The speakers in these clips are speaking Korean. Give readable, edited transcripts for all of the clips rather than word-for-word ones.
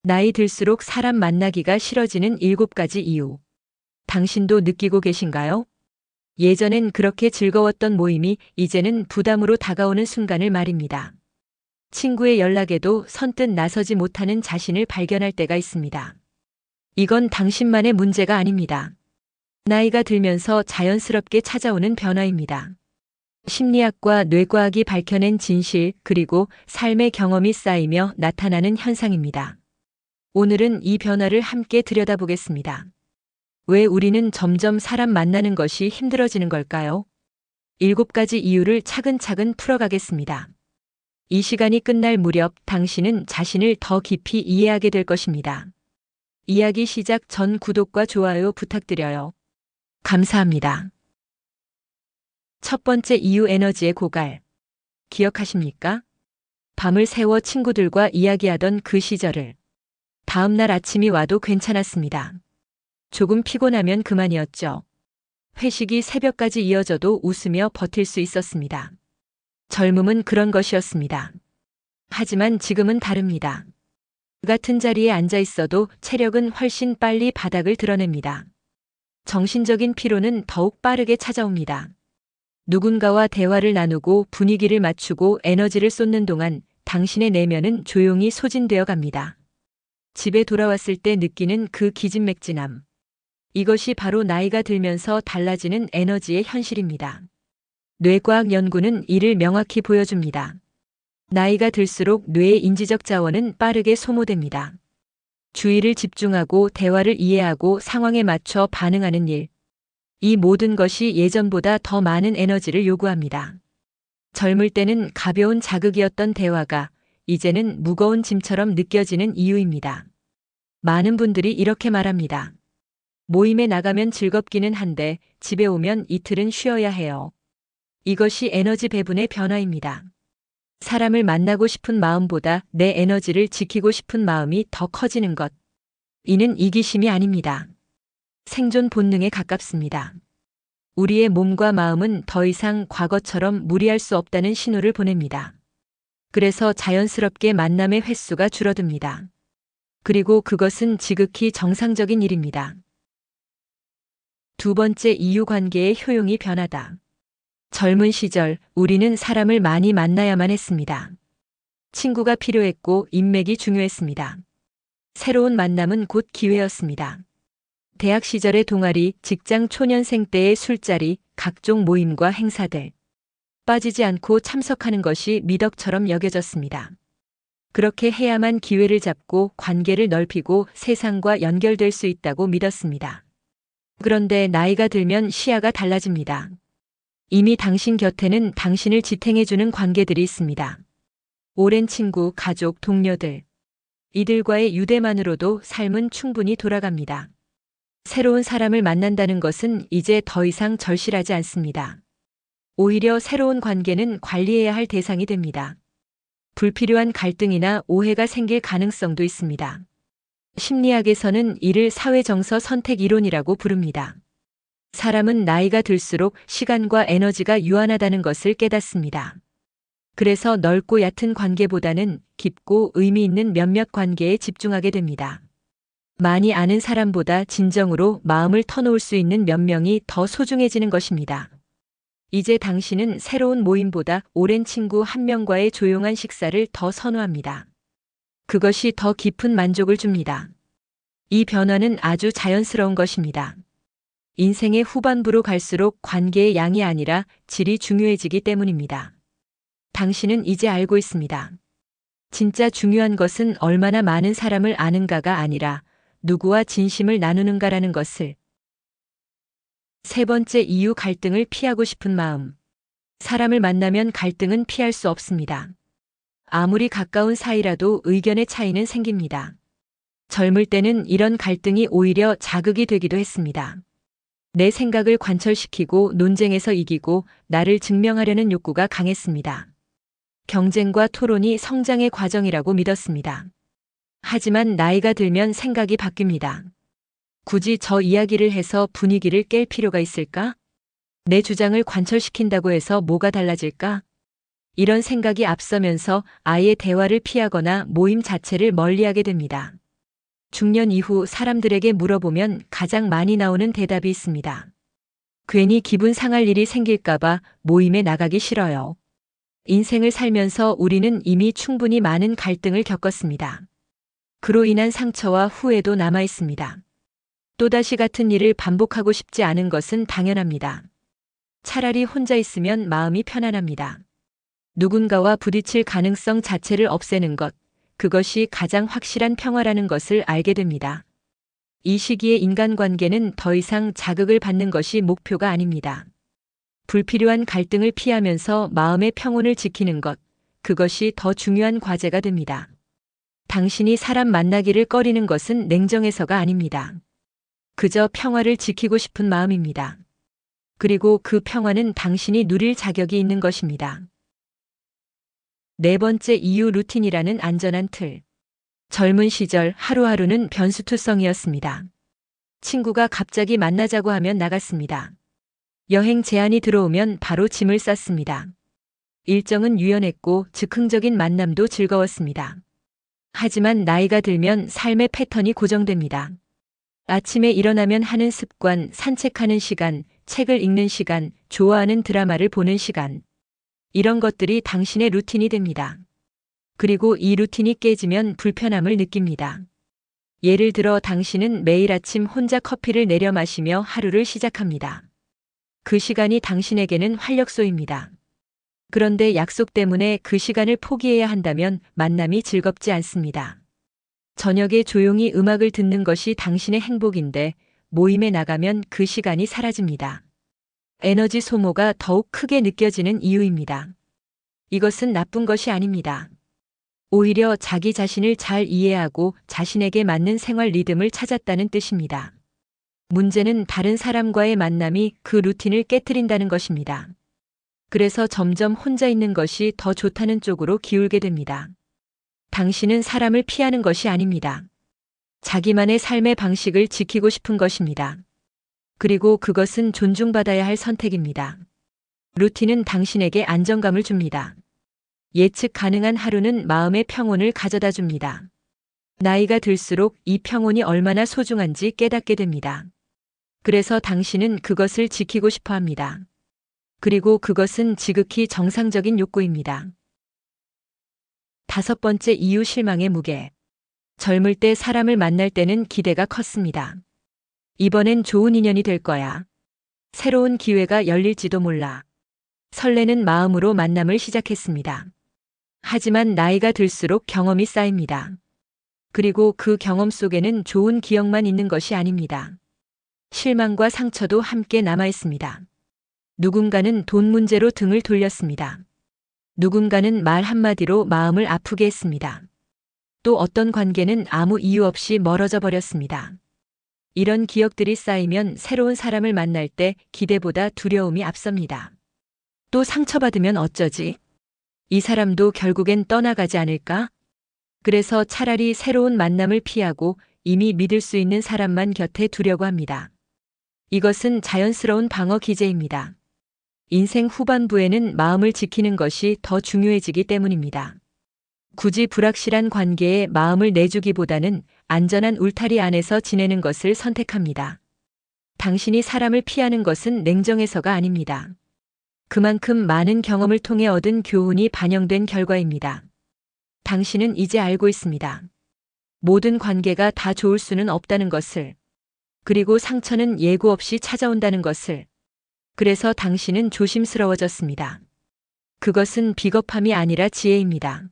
나이 들수록 사람 만나기가 싫어지는 7가지 이유. 당신도 느끼고 계신가요? 예전엔 그렇게 즐거웠던 모임이 이제는 부담으로 다가오는 순간을 말입니다. 친구의 연락에도 선뜻 나서지 못하는 자신을 발견할 때가 있습니다. 이건 당신만의 문제가 아닙니다. 나이가 들면서 자연스럽게 찾아오는 변화입니다. 심리학과 뇌과학이 밝혀낸 진실 그리고 삶의 경험이 쌓이며 나타나는 현상입니다. 오늘은 이 변화를 함께 들여다보겠습니다. 왜 우리는 점점 사람 만나는 것이 힘들어지는 걸까요? 7가지 이유를 차근차근 풀어가겠습니다. 이 시간이 끝날 무렵 당신은 자신을 더 깊이 이해하게 될 것입니다. 이야기 시작 전 구독과 좋아요 부탁드려요. 감사합니다. 첫 번째 이유 에너지의 고갈. 기억하십니까? 밤을 새워 친구들과 이야기하던 그 시절을. 다음 날 아침이 와도 괜찮았습니다. 조금 피곤하면 그만이었죠. 회식이 새벽까지 이어져도 웃으며 버틸 수 있었습니다. 젊음은 그런 것이었습니다. 하지만 지금은 다릅니다. 같은 자리에 앉아 있어도 체력은 훨씬 빨리 바닥을 드러냅니다. 정신적인 피로는 더욱 빠르게 찾아옵니다. 누군가와 대화를 나누고 분위기를 맞추고 에너지를 쏟는 동안 당신의 내면은 조용히 소진되어 갑니다. 집에 돌아왔을 때 느끼는 그 기진맥진함. 이것이 바로 나이가 들면서 달라지는 에너지의 현실입니다. 뇌과학 연구는 이를 명확히 보여줍니다. 나이가 들수록 뇌의 인지적 자원은 빠르게 소모됩니다. 주의를 집중하고 대화를 이해하고 상황에 맞춰 반응하는 일. 이 모든 것이 예전보다 더 많은 에너지를 요구합니다. 젊을 때는 가벼운 자극이었던 대화가 이제는 무거운 짐처럼 느껴지는 이유입니다. 많은 분들이 이렇게 말합니다. 모임에 나가면 즐겁기는 한데 집에 오면 이틀은 쉬어야 해요. 이것이 에너지 배분의 변화입니다. 사람을 만나고 싶은 마음보다 내 에너지를 지키고 싶은 마음이 더 커지는 것. 이는 이기심이 아닙니다. 생존 본능에 가깝습니다. 우리의 몸과 마음은 더 이상 과거처럼 무리할 수 없다는 신호를 보냅니다. 그래서 자연스럽게 만남의 횟수가 줄어듭니다. 그리고 그것은 지극히 정상적인 일입니다. 두 번째 이유 관계의 효용이 변하다. 젊은 시절 우리는 사람을 많이 만나야만 했습니다. 친구가 필요했고 인맥이 중요했습니다. 새로운 만남은 곧 기회였습니다. 대학 시절의 동아리, 직장 초년생 때의 술자리, 각종 모임과 행사들. 빠지지 않고 참석하는 것이 미덕처럼 여겨졌습니다. 그렇게 해야만 기회를 잡고 관계를 넓히고 세상과 연결될 수 있다고 믿었습니다. 그런데 나이가 들면 시야가 달라집니다. 이미 당신 곁에는 당신을 지탱해주는 관계들이 있습니다. 오랜 친구, 가족, 동료들. 이들과의 유대만으로도 삶은 충분히 돌아갑니다. 새로운 사람을 만난다는 것은 이제 더 이상 절실하지 않습니다. 오히려 새로운 관계는 관리해야 할 대상이 됩니다. 불필요한 갈등이나 오해가 생길 가능성도 있습니다. 심리학에서는 이를 사회정서 선택 이론이라고 부릅니다. 사람은 나이가 들수록 시간과 에너지가 유한하다는 것을 깨닫습니다. 그래서 넓고 얕은 관계보다는 깊고 의미 있는 몇몇 관계에 집중하게 됩니다. 많이 아는 사람보다 진정으로 마음을 터놓을 수 있는 몇 명이 더 소중해지는 것입니다. 이제 당신은 새로운 모임보다 오랜 친구 한 명과의 조용한 식사를 더 선호합니다. 그것이 더 깊은 만족을 줍니다. 이 변화는 아주 자연스러운 것입니다. 인생의 후반부로 갈수록 관계의 양이 아니라 질이 중요해지기 때문입니다. 당신은 이제 알고 있습니다. 진짜 중요한 것은 얼마나 많은 사람을 아는가가 아니라 누구와 진심을 나누는가라는 것을. 세 번째 이유 갈등을 피하고 싶은 마음. 사람을 만나면 갈등은 피할 수 없습니다. 아무리 가까운 사이라도 의견의 차이는 생깁니다. 젊을 때는 이런 갈등이 오히려 자극이 되기도 했습니다. 내 생각을 관철시키고 논쟁에서 이기고 나를 증명하려는 욕구가 강했습니다. 경쟁과 토론이 성장의 과정이라고 믿었습니다. 하지만 나이가 들면 생각이 바뀝니다. 굳이 저 이야기를 해서 분위기를 깰 필요가 있을까? 내 주장을 관철시킨다고 해서 뭐가 달라질까? 이런 생각이 앞서면서 아예 대화를 피하거나 모임 자체를 멀리하게 됩니다. 중년 이후 사람들에게 물어보면 가장 많이 나오는 대답이 있습니다. 괜히 기분 상할 일이 생길까봐 모임에 나가기 싫어요. 인생을 살면서 우리는 이미 충분히 많은 갈등을 겪었습니다. 그로 인한 상처와 후회도 남아 있습니다. 또다시 같은 일을 반복하고 싶지 않은 것은 당연합니다. 차라리 혼자 있으면 마음이 편안합니다. 누군가와 부딪힐 가능성 자체를 없애는 것, 그것이 가장 확실한 평화라는 것을 알게 됩니다. 이 시기의 인간관계는 더 이상 자극을 받는 것이 목표가 아닙니다. 불필요한 갈등을 피하면서 마음의 평온을 지키는 것, 그것이 더 중요한 과제가 됩니다. 당신이 사람 만나기를 꺼리는 것은 냉정해서가 아닙니다. 그저 평화를 지키고 싶은 마음입니다. 그리고 그 평화는 당신이 누릴 자격이 있는 것입니다. 네 번째 이유, 루틴이라는 안전한 틀. 젊은 시절 하루하루는 변수투성이었습니다. 친구가 갑자기 만나자고 하면 나갔습니다. 여행 제안이 들어오면 바로 짐을 쌌습니다. 일정은 유연했고 즉흥적인 만남도 즐거웠습니다. 하지만 나이가 들면 삶의 패턴이 고정됩니다. 아침에 일어나면 하는 습관, 산책하는 시간, 책을 읽는 시간, 좋아하는 드라마를 보는 시간. 이런 것들이 당신의 루틴이 됩니다. 그리고 이 루틴이 깨지면 불편함을 느낍니다. 예를 들어 당신은 매일 아침 혼자 커피를 내려 마시며 하루를 시작합니다. 그 시간이 당신에게는 활력소입니다. 그런데 약속 때문에 그 시간을 포기해야 한다면 만남이 즐겁지 않습니다. 저녁에 조용히 음악을 듣는 것이 당신의 행복인데 모임에 나가면 그 시간이 사라집니다. 에너지 소모가 더욱 크게 느껴지는 이유입니다. 이것은 나쁜 것이 아닙니다. 오히려 자기 자신을 잘 이해하고 자신에게 맞는 생활 리듬을 찾았다는 뜻입니다. 문제는 다른 사람과의 만남이 그 루틴을 깨트린다는 것입니다. 그래서 점점 혼자 있는 것이 더 좋다는 쪽으로 기울게 됩니다. 당신은 사람을 피하는 것이 아닙니다. 자기만의 삶의 방식을 지키고 싶은 것입니다. 그리고 그것은 존중받아야 할 선택입니다. 루틴은 당신에게 안정감을 줍니다. 예측 가능한 하루는 마음의 평온을 가져다 줍니다. 나이가 들수록 이 평온이 얼마나 소중한지 깨닫게 됩니다. 그래서 당신은 그것을 지키고 싶어 합니다. 그리고 그것은 지극히 정상적인 욕구입니다. 다섯 번째 이유, 실망의 무게. 젊을 때 사람을 만날 때는 기대가 컸습니다. 이번엔 좋은 인연이 될 거야. 새로운 기회가 열릴지도 몰라. 설레는 마음으로 만남을 시작했습니다. 하지만 나이가 들수록 경험이 쌓입니다. 그리고 그 경험 속에는 좋은 기억만 있는 것이 아닙니다. 실망과 상처도 함께 남아 있습니다. 누군가는 돈 문제로 등을 돌렸습니다. 누군가는 말 한마디로 마음을 아프게 했습니다. 또 어떤 관계는 아무 이유 없이 멀어져 버렸습니다. 이런 기억들이 쌓이면 새로운 사람을 만날 때 기대보다 두려움이 앞섭니다. 또 상처받으면 어쩌지? 이 사람도 결국엔 떠나가지 않을까? 그래서 차라리 새로운 만남을 피하고 이미 믿을 수 있는 사람만 곁에 두려고 합니다. 이것은 자연스러운 방어 기제입니다. 인생 후반부에는 마음을 지키는 것이 더 중요해지기 때문입니다. 굳이 불확실한 관계에 마음을 내주기보다는 안전한 울타리 안에서 지내는 것을 선택합니다. 당신이 사람을 피하는 것은 냉정해서가 아닙니다. 그만큼 많은 경험을 통해 얻은 교훈이 반영된 결과입니다. 당신은 이제 알고 있습니다. 모든 관계가 다 좋을 수는 없다는 것을. 그리고 상처는 예고 없이 찾아온다는 것을. 그래서 당신은 조심스러워졌습니다. 그것은 비겁함이 아니라 지혜입니다.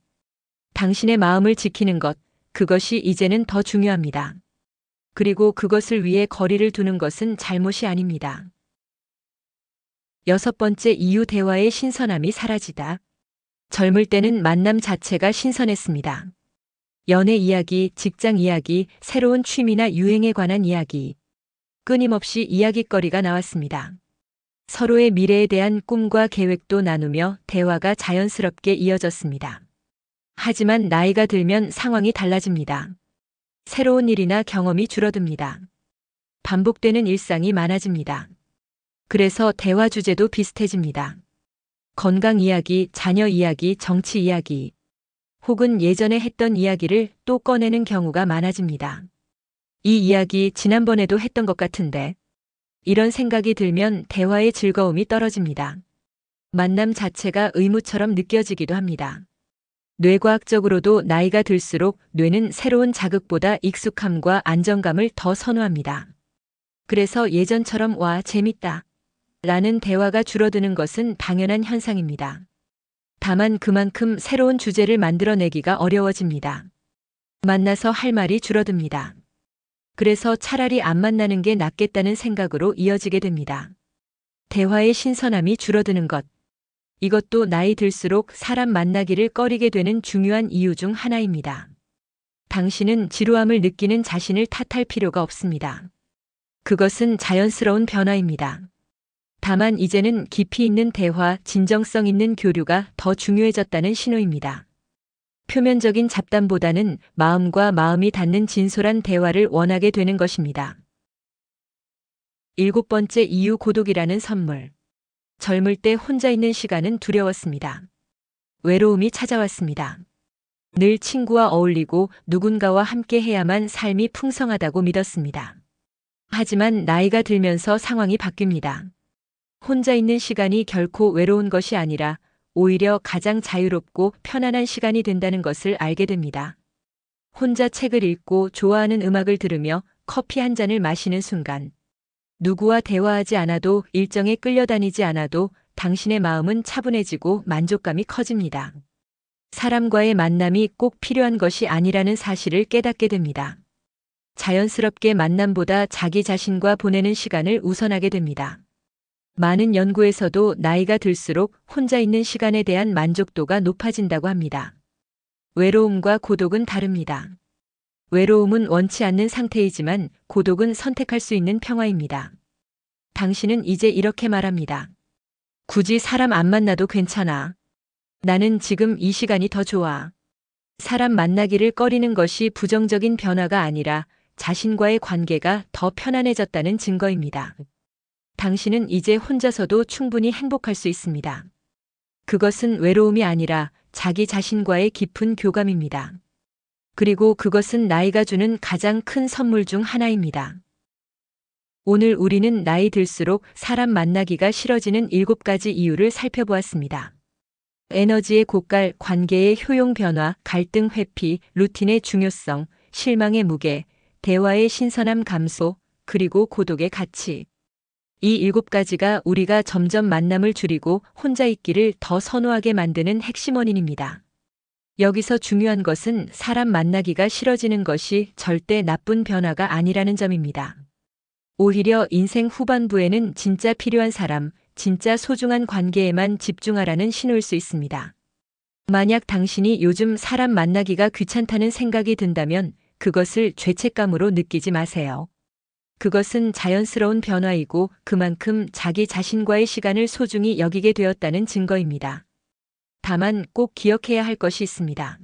당신의 마음을 지키는 것, 그것이 이제는 더 중요합니다. 그리고 그것을 위해 거리를 두는 것은 잘못이 아닙니다. 여섯 번째 이유, 대화의 신선함이 사라지다. 젊을 때는 만남 자체가 신선했습니다. 연애 이야기, 직장 이야기, 새로운 취미나 유행에 관한 이야기. 끊임없이 이야깃거리가 나왔습니다. 서로의 미래에 대한 꿈과 계획도 나누며 대화가 자연스럽게 이어졌습니다. 하지만 나이가 들면 상황이 달라집니다. 새로운 일이나 경험이 줄어듭니다. 반복되는 일상이 많아집니다. 그래서 대화 주제도 비슷해집니다. 건강 이야기, 자녀 이야기, 정치 이야기, 혹은 예전에 했던 이야기를 또 꺼내는 경우가 많아집니다. 이 이야기 지난번에도 했던 것 같은데. 이런 생각이 들면 대화의 즐거움이 떨어집니다. 만남 자체가 의무처럼 느껴지기도 합니다. 뇌과학적으로도 나이가 들수록 뇌는 새로운 자극보다 익숙함과 안정감을 더 선호합니다. 그래서 예전처럼 와, 재밌다 라는 대화가 줄어드는 것은 당연한 현상입니다. 다만 그만큼 새로운 주제를 만들어내기가 어려워집니다. 만나서 할 말이 줄어듭니다. 그래서 차라리 안 만나는 게 낫겠다는 생각으로 이어지게 됩니다. 대화의 신선함이 줄어드는 것. 이것도 나이 들수록 사람 만나기를 꺼리게 되는 중요한 이유 중 하나입니다. 당신은 지루함을 느끼는 자신을 탓할 필요가 없습니다. 그것은 자연스러운 변화입니다. 다만 이제는 깊이 있는 대화, 진정성 있는 교류가 더 중요해졌다는 신호입니다. 표면적인 잡담보다는 마음과 마음이 닿는 진솔한 대화를 원하게 되는 것입니다. 7번째 이유, 고독이라는 선물. 젊을 때 혼자 있는 시간은 두려웠습니다. 외로움이 찾아왔습니다. 늘 친구와 어울리고 누군가와 함께 해야만 삶이 풍성하다고 믿었습니다. 하지만 나이가 들면서 상황이 바뀝니다. 혼자 있는 시간이 결코 외로운 것이 아니라 오히려 가장 자유롭고 편안한 시간이 된다는 것을 알게 됩니다. 혼자 책을 읽고 좋아하는 음악을 들으며 커피 한 잔을 마시는 순간, 누구와 대화하지 않아도, 일정에 끌려다니지 않아도 당신의 마음은 차분해지고 만족감이 커집니다. 사람과의 만남이 꼭 필요한 것이 아니라는 사실을 깨닫게 됩니다. 자연스럽게 만남보다 자기 자신과 보내는 시간을 우선하게 됩니다. 많은 연구에서도 나이가 들수록 혼자 있는 시간에 대한 만족도가 높아진다고 합니다. 외로움과 고독은 다릅니다. 외로움은 원치 않는 상태이지만 고독은 선택할 수 있는 평화입니다. 당신은 이제 이렇게 말합니다. 굳이 사람 안 만나도 괜찮아. 나는 지금 이 시간이 더 좋아. 사람 만나기를 꺼리는 것이 부정적인 변화가 아니라 자신과의 관계가 더 편안해졌다는 증거입니다. 당신은 이제 혼자서도 충분히 행복할 수 있습니다. 그것은 외로움이 아니라 자기 자신과의 깊은 교감입니다. 그리고 그것은 나이가 주는 가장 큰 선물 중 하나입니다. 오늘 우리는 나이 들수록 사람 만나기가 싫어지는 7가지 이유를 살펴보았습니다. 에너지의 고갈, 관계의 효용 변화, 갈등 회피, 루틴의 중요성, 실망의 무게, 대화의 신선함 감소, 그리고 고독의 가치. 이 7가지가 우리가 점점 만남을 줄이고 혼자 있기를 더 선호하게 만드는 핵심 원인입니다. 여기서 중요한 것은 사람 만나기가 싫어지는 것이 절대 나쁜 변화가 아니라는 점입니다. 오히려 인생 후반부에는 진짜 필요한 사람, 진짜 소중한 관계에만 집중하라는 신호일 수 있습니다. 만약 당신이 요즘 사람 만나기가 귀찮다는 생각이 든다면 그것을 죄책감으로 느끼지 마세요. 그것은 자연스러운 변화이고 그만큼 자기 자신과의 시간을 소중히 여기게 되었다는 증거입니다. 다만 꼭 기억해야 할 것이 있습니다.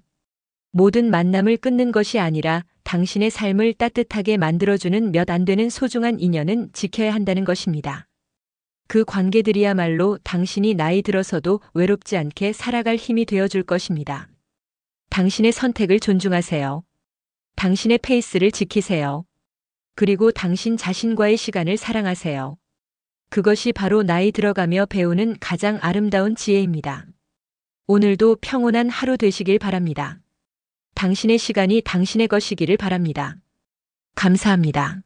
모든 만남을 끊는 것이 아니라 당신의 삶을 따뜻하게 만들어주는 몇 안 되는 소중한 인연은 지켜야 한다는 것입니다. 그 관계들이야말로 당신이 나이 들어서도 외롭지 않게 살아갈 힘이 되어줄 것입니다. 당신의 선택을 존중하세요. 당신의 페이스를 지키세요. 그리고 당신 자신과의 시간을 사랑하세요. 그것이 바로 나이 들어가며 배우는 가장 아름다운 지혜입니다. 오늘도 평온한 하루 되시길 바랍니다. 당신의 시간이 당신의 것이기를 바랍니다. 감사합니다.